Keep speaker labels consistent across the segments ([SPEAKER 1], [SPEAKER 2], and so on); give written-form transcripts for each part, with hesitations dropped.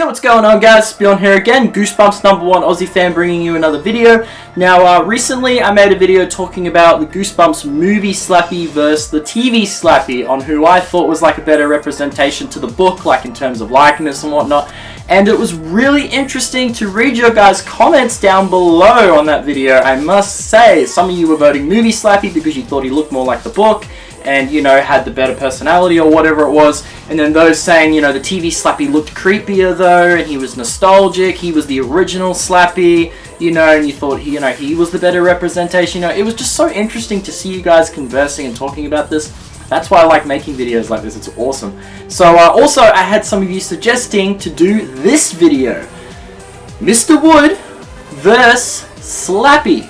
[SPEAKER 1] Yo, what's going on, guys? Bjorn here again, Goosebumps #1 Aussie fan, bringing you another video. Now, recently I made a video talking about the Goosebumps movie Slappy versus the TV Slappy, on who I thought was like a better representation to the book, like in terms of likeness and whatnot. And it was really interesting to read your guys' comments down below on that video. I must say, some of you were voting movie Slappy because you thought he looked more like the book and, you know, had the better personality or whatever it was. And then those saying, you know, the TV Slappy looked creepier though, and he was nostalgic, he was the original Slappy, you know, and you thought, he was the better representation. You know, it was just so interesting to see you guys conversing and talking about this. That's why I like making videos like this, it's awesome. So also, I had some of you suggesting to do this video. Mr. Wood vs. Slappy.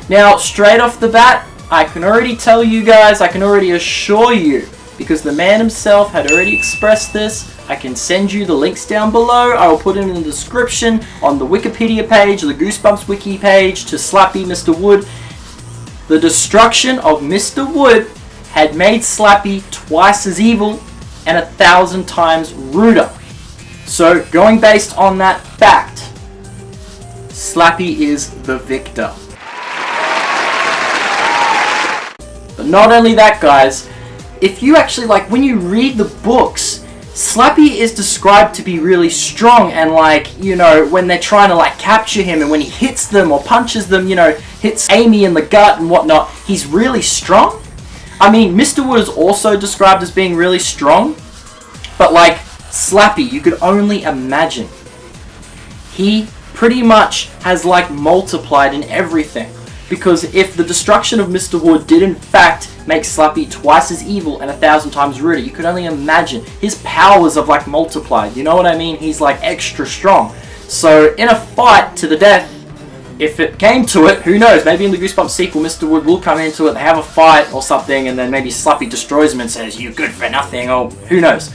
[SPEAKER 1] Now, straight off the bat, I can already tell you guys, I can already assure you, because the man himself had already expressed this. I can send you the links down below. I will put it in the description on the Wikipedia page, the Goosebumps Wiki page, to Slappy, Mr. Wood. The destruction of Mr. Wood had made Slappy twice as evil and 1,000 times ruder. So, going based on that fact, Slappy is the victor. But not only that, guys, if you actually, like, when you read the books, Slappy is described to be really strong, and, like, you know, when they're trying to, like, capture him, and when he hits them or punches them, you know, hits Amy in the gut and whatnot, he's really strong. I mean, Mr. Wood is also described as being really strong, but, like, Slappy, you could only imagine. He pretty much has, like, multiplied in everything. Because if the destruction of Mr. Wood did in fact make Slappy twice as evil and 1,000 times ruder, you could only imagine his powers have like multiplied. You know what I mean? He's like extra strong. So in a fight to the death, if it came to it, who knows? Maybe in the Goosebumps sequel, Mr. Wood will come into it, they have a fight or something, and then maybe Slappy destroys him and says, "You good for nothing," or who knows.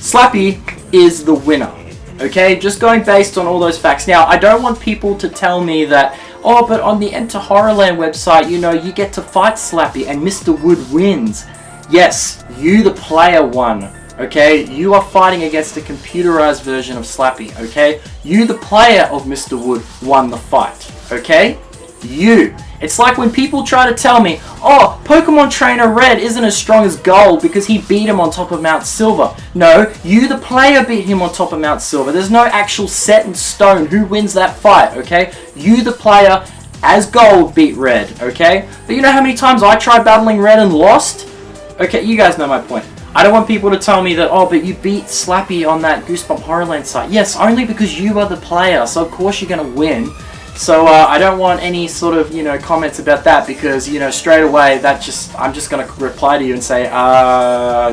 [SPEAKER 1] Slappy is the winner. Okay, just going based on all those facts. Now, I don't want people to tell me that, oh, but on the Enter Horrorland website, you know, you get to fight Slappy and Mr. Wood wins. Yes, you the player won, okay? You are fighting against a computerized version of Slappy, okay? You the player of Mr. Wood won the fight, okay? You. It's like when people try to tell me, oh, Pokemon Trainer Red isn't as strong as Gold because he beat him on top of Mount Silver. No, you the player beat him on top of Mount Silver. There's no actual set in stone who wins that fight, okay? You the player as Gold beat Red, okay? But you know how many times I tried battling Red and lost? Okay, you guys know my point. I don't want people to tell me that, oh, but you beat Slappy on that Goosebumps Horrorland site. Yes, only because you are the player, so of course you're going to win. So I don't want any sort of, you know, comments about that, because, you know, straight away I'm just going to reply to you and say,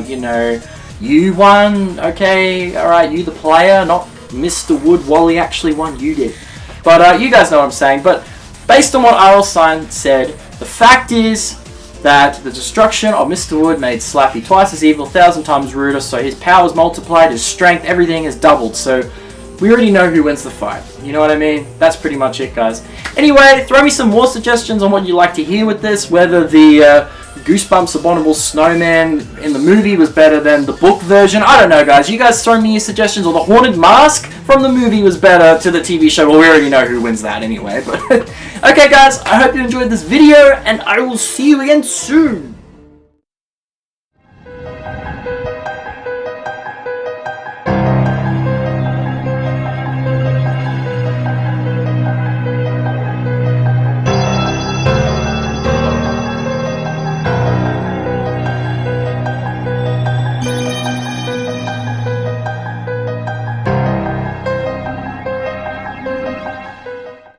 [SPEAKER 1] you know, you won, okay, alright, you the player, not Mr. Wood. Wally actually won, you did. But you guys know what I'm saying. But based on what R.L.Stine said, the fact is that the destruction of Mr. Wood made Slappy twice as evil, 1,000 times ruder, so his powers multiplied, his strength, everything is doubled, so we already know who wins the fight. You know what I mean? That's pretty much it, guys. Anyway, throw me some more suggestions on what you'd like to hear with this, whether the Goosebumps Abominable Snowman in the movie was better than the book version. I don't know, guys. You guys throw me your suggestions, or the Haunted Mask from the movie was better to the TV show. Well, we already know who wins that anyway. But okay, guys, I hope you enjoyed this video, and I will see you again soon.